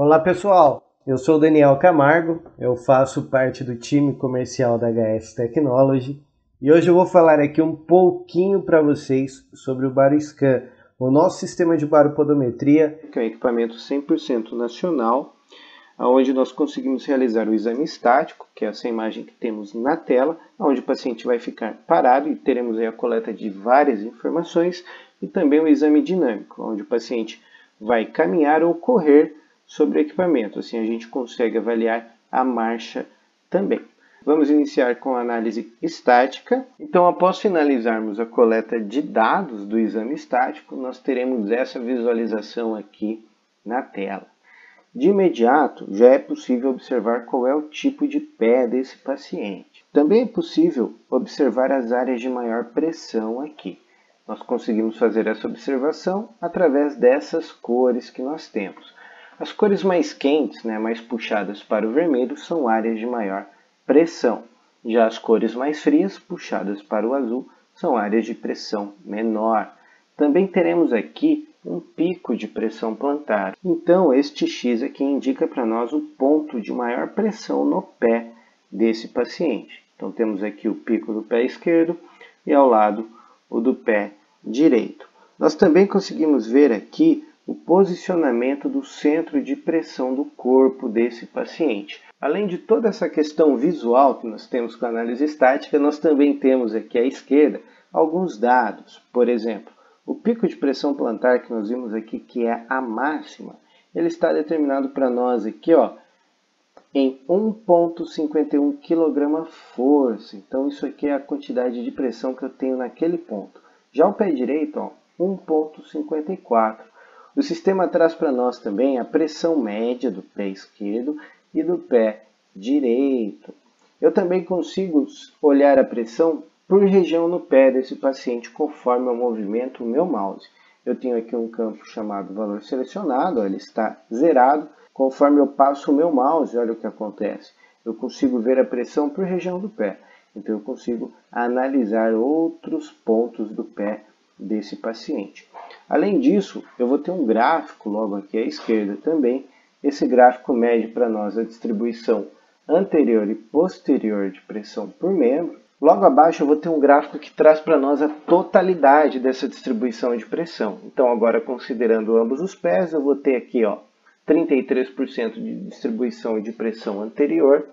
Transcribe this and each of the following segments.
Olá pessoal, eu sou o Daniel Camargo, eu faço parte do time comercial da HS Technology e hoje eu vou falar aqui um pouquinho para vocês sobre o BaroScan, o nosso sistema de baropodometria, que é um equipamento 100% nacional, onde nós conseguimos realizar o exame estático, que é essa imagem que temos na tela, onde o paciente vai ficar parado e teremos aí a coleta de várias informações, e também o exame dinâmico, onde o paciente vai caminhar ou correr sobre o equipamento. Assim a gente consegue avaliar a marcha também. Vamos iniciar com a análise estática. Então, após finalizarmos a coleta de dados do exame estático, nós teremos essa visualização aqui na tela. De imediato, já é possível observar qual é o tipo de pé desse paciente. Também é possível observar as áreas de maior pressão aqui. Nós conseguimos fazer essa observação através dessas cores que nós temos. As cores mais quentes, mais puxadas para o vermelho, são áreas de maior pressão. Já as cores mais frias, puxadas para o azul, são áreas de pressão menor. Também teremos aqui um pico de pressão plantar. Então, este X aqui indica para nós o ponto de maior pressão no pé desse paciente. Então, temos aqui o pico do pé esquerdo e ao lado o do pé direito. Nós também conseguimos ver aqui o posicionamento do centro de pressão do corpo desse paciente. Além de toda essa questão visual que nós temos com a análise estática, nós também temos aqui à esquerda alguns dados. Por exemplo, o pico de pressão plantar que nós vimos aqui, que é a máxima, ele está determinado para nós aqui, em 1,51 kgfm. Então isso aqui é a quantidade de pressão que eu tenho naquele ponto. Já o pé direito, 1,54. O sistema traz para nós também a pressão média do pé esquerdo e do pé direito. Eu também consigo olhar a pressão por região no pé desse paciente conforme eu movimento o meu mouse. Eu tenho aqui um campo chamado valor selecionado, ele está zerado. Conforme eu passo o meu mouse, olha o que acontece. Eu consigo ver a pressão por região do pé. Então eu consigo analisar outros pontos do pé desse paciente. Além disso, eu vou ter um gráfico logo aqui à esquerda também. Esse gráfico mede para nós a distribuição anterior e posterior de pressão por membro. Logo abaixo eu vou ter um gráfico que traz para nós a totalidade dessa distribuição de pressão. Então agora considerando ambos os pés, eu vou ter aqui 33% de distribuição de pressão anterior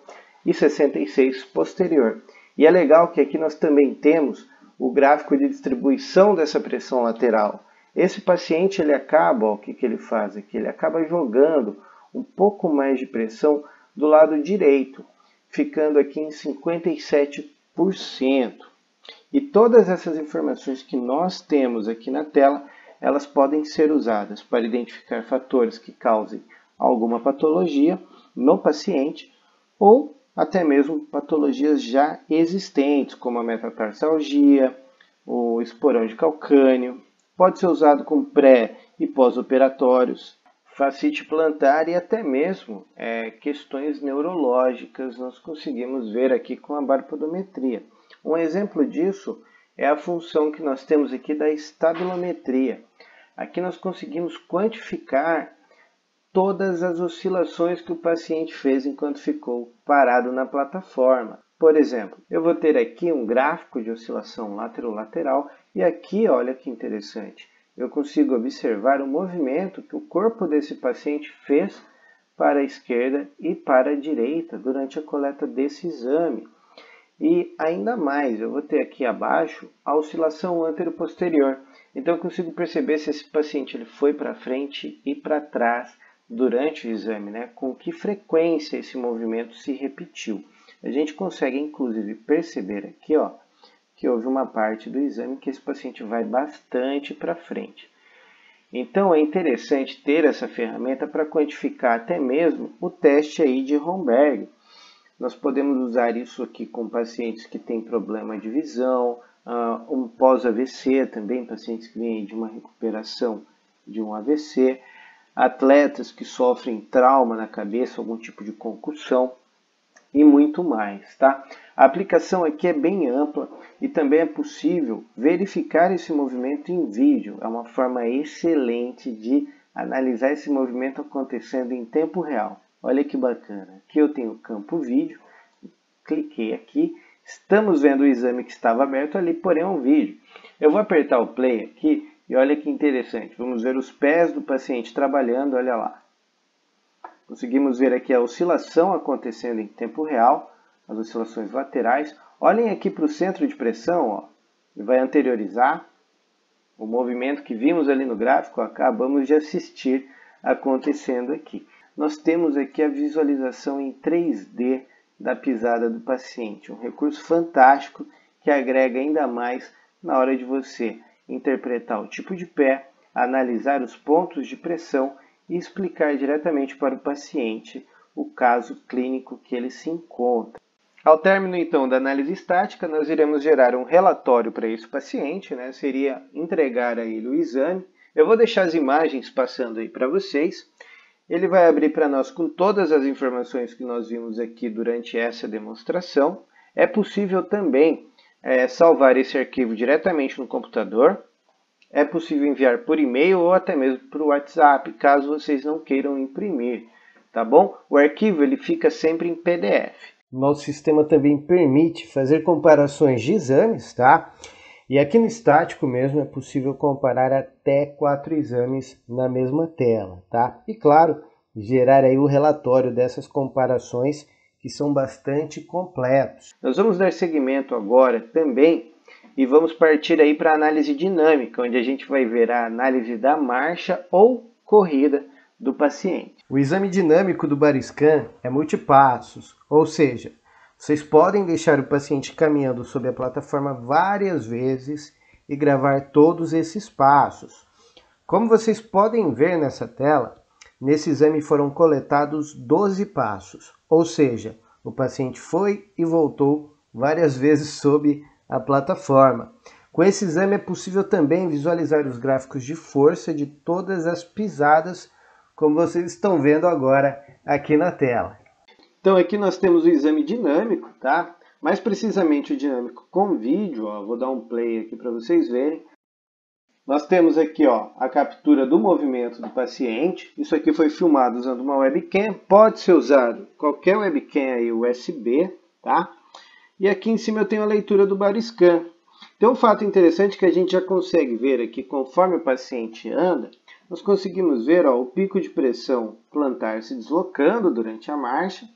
e 66% posterior. E é legal que aqui nós também temos o gráfico de distribuição dessa pressão lateral. Esse paciente, ele acaba, o que ele faz aqui? Ele acaba jogando um pouco mais de pressão do lado direito, ficando aqui em 57%. E todas essas informações que nós temos aqui na tela, elas podem ser usadas para identificar fatores que causem alguma patologia no paciente ou até mesmo patologias já existentes, como a metatarsalgia, o esporão de calcânio. Pode ser usado com pré e pós-operatórios, fascite plantar e até mesmo questões neurológicas nós conseguimos ver aqui com a baropodometria. Um exemplo disso é a função que nós temos aqui da estabilometria. Aqui nós conseguimos quantificar todas as oscilações que o paciente fez enquanto ficou parado na plataforma. Por exemplo, eu vou ter aqui um gráfico de oscilação lateral e aqui, olha que interessante, eu consigo observar o movimento que o corpo desse paciente fez para a esquerda e para a direita durante a coleta desse exame. E ainda mais, eu vou ter aqui abaixo a oscilação antero-posterior. Então eu consigo perceber se esse paciente ele foi para frente e para trás durante o exame, com que frequência esse movimento se repetiu. A gente consegue inclusive perceber aqui, que houve uma parte do exame que esse paciente vai bastante para frente. Então é interessante ter essa ferramenta para quantificar até mesmo o teste aí de Romberg. Nós podemos usar isso aqui com pacientes que têm problema de visão, um pós-AVC também, pacientes que vêm de uma recuperação de um AVC, atletas que sofrem trauma na cabeça, algum tipo de concussão e muito mais, tá? A aplicação aqui é bem ampla e também é possível verificar esse movimento em vídeo. É uma forma excelente de analisar esse movimento acontecendo em tempo real. Olha que bacana. Aqui eu tenho o campo vídeo, cliquei aqui, estamos vendo o exame que estava aberto ali, porém é um vídeo. Eu vou apertar o play aqui e olha que interessante. Vamos ver os pés do paciente trabalhando, olha lá. Conseguimos ver aqui a oscilação acontecendo em tempo real, as oscilações laterais. Olhem aqui para o centro de pressão, ó, e vai anteriorizar o movimento que vimos ali no gráfico, acabamos de assistir acontecendo aqui. Nós temos aqui a visualização em 3D da pisada do paciente, um recurso fantástico que agrega ainda mais na hora de você interpretar o tipo de pé, analisar os pontos de pressão e explicar diretamente para o paciente o caso clínico que ele se encontra. Ao término, então, da análise estática, nós iremos gerar um relatório para esse paciente, né? Seria entregar a ele o exame. Eu vou deixar as imagens passando aí para vocês. Ele vai abrir para nós com todas as informações que nós vimos aqui durante essa demonstração. É possível também salvar esse arquivo diretamente no computador. É possível enviar por e-mail ou até mesmo por WhatsApp, caso vocês não queiram imprimir, tá bom? O arquivo ele fica sempre em PDF. Nosso sistema também permite fazer comparações de exames, tá? E aqui no estático mesmo é possível comparar até 4 exames na mesma tela, tá? E claro, gerar aí o relatório dessas comparações que são bastante completos. Nós vamos dar seguimento agora também e vamos partir aí para a análise dinâmica, onde a gente vai ver a análise da marcha ou corrida do paciente. O exame dinâmico do Baryscan é multipassos, ou seja, vocês podem deixar o paciente caminhando sobre a plataforma várias vezes e gravar todos esses passos. Como vocês podem ver nessa tela, nesse exame foram coletados 12 passos, ou seja, o paciente foi e voltou várias vezes sob a plataforma. Com esse exame é possível também visualizar os gráficos de força de todas as pisadas, como vocês estão vendo agora aqui na tela. Então aqui nós temos o exame dinâmico, tá? Mais precisamente o dinâmico com vídeo, ó. Vou dar um play aqui para vocês verem. Nós temos aqui, ó, a captura do movimento do paciente. Isso aqui foi filmado usando uma webcam. Pode ser usado qualquer webcam aí USB, tá? E aqui em cima eu tenho a leitura do Baryscan. Tem um fato interessante que a gente já consegue ver aqui, conforme o paciente anda, nós conseguimos ver, ó, o pico de pressão plantar se deslocando durante a marcha.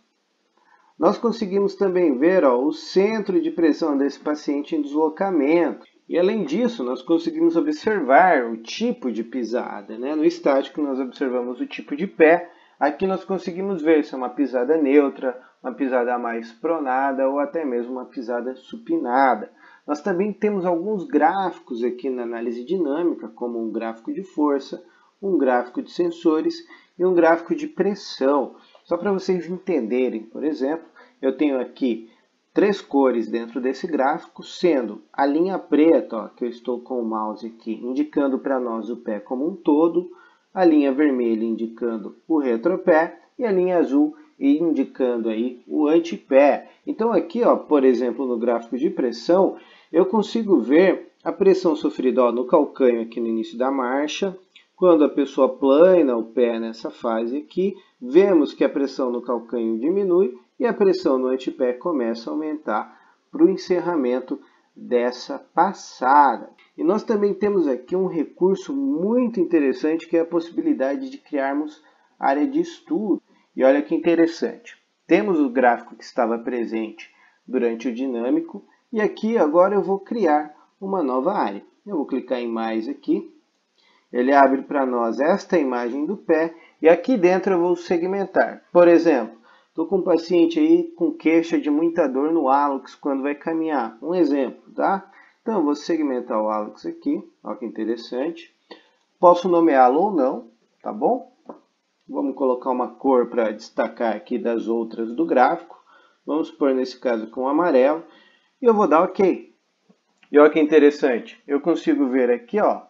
Nós conseguimos também ver, ó, o centro de pressão desse paciente em deslocamento. E além disso, nós conseguimos observar o tipo de pisada, né? No estático nós observamos o tipo de pé. Aqui nós conseguimos ver se é uma pisada neutra, uma pisada mais pronada ou até mesmo uma pisada supinada. Nós também temos alguns gráficos aqui na análise dinâmica, como um gráfico de força, um gráfico de sensores e um gráfico de pressão. Só para vocês entenderem, por exemplo, eu tenho aqui 3 cores dentro desse gráfico, sendo a linha preta, ó, que eu estou com o mouse aqui, indicando para nós o pé como um todo, a linha vermelha indicando o retropé e a linha azul indicando aí o antepé. Então aqui, ó, por exemplo, no gráfico de pressão, eu consigo ver a pressão sofrida, ó, no calcânio aqui no início da marcha. Quando a pessoa plana o pé nessa fase aqui, vemos que a pressão no calcânio diminui e a pressão no antepé começa a aumentar para o encerramento dessa passada. E nós também temos aqui um recurso muito interessante, que é a possibilidade de criarmos área de estudo. E olha que interessante. Temos o gráfico que estava presente durante o dinâmico e aqui agora eu vou criar uma nova área. Eu vou clicar em mais aqui. Ele abre para nós esta imagem do pé e aqui dentro eu vou segmentar. Por exemplo, estou com um paciente aí com queixa de muita dor no hálux quando vai caminhar. Um exemplo, tá? Então eu vou segmentar o hálux aqui, olha que interessante. Posso nomeá-lo ou não, tá bom? Vamos colocar uma cor para destacar aqui das outras do gráfico. Vamos pôr nesse caso com amarelo e eu vou dar OK. E olha que interessante, eu consigo ver aqui, ó,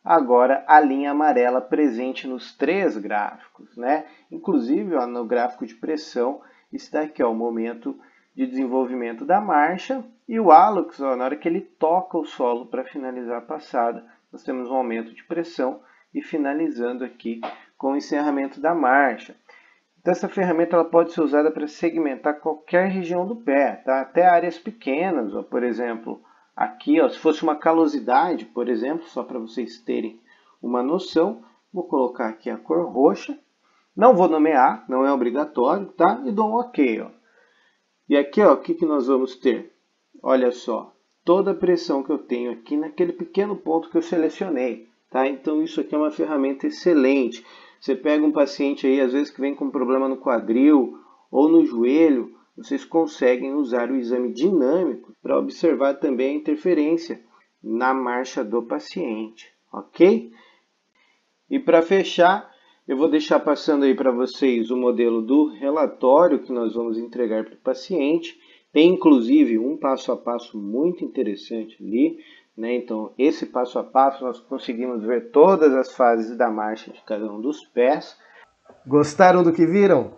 agora a linha amarela presente nos 3 gráficos, né? Inclusive, ó, no gráfico de pressão está aqui, ó, o momento de desenvolvimento da marcha e o hálux, ó, na hora que ele toca o solo para finalizar a passada, nós temos um aumento de pressão e finalizando aqui com o encerramento da marcha. Então essa ferramenta ela pode ser usada para segmentar qualquer região do pé, tá? Até áreas pequenas, ó, por exemplo, aqui, ó, se fosse uma calosidade, por exemplo, só para vocês terem uma noção, vou colocar aqui a cor roxa, não vou nomear, não é obrigatório, tá? E dou um OK, ó. E aqui, ó, o que nós vamos ter? Olha só, toda a pressão que eu tenho aqui naquele pequeno ponto que eu selecionei, tá? Então isso aqui é uma ferramenta excelente. Você pega um paciente aí, às vezes que vem com problema no quadril ou no joelho, vocês conseguem usar o exame dinâmico para observar também a interferência na marcha do paciente, ok? E para fechar, eu vou deixar passando aí para vocês o modelo do relatório que nós vamos entregar para o paciente. Tem inclusive um passo a passo muito interessante ali, né? Então, esse passo a passo nós conseguimos ver todas as fases da marcha de cada um dos pés. Gostaram do que viram?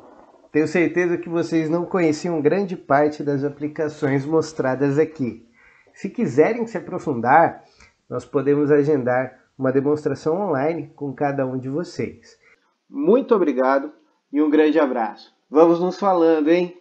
Tenho certeza que vocês não conheciam grande parte das aplicações mostradas aqui. Se quiserem se aprofundar, nós podemos agendar uma demonstração online com cada um de vocês. Muito obrigado e um grande abraço. Vamos nos falando, hein?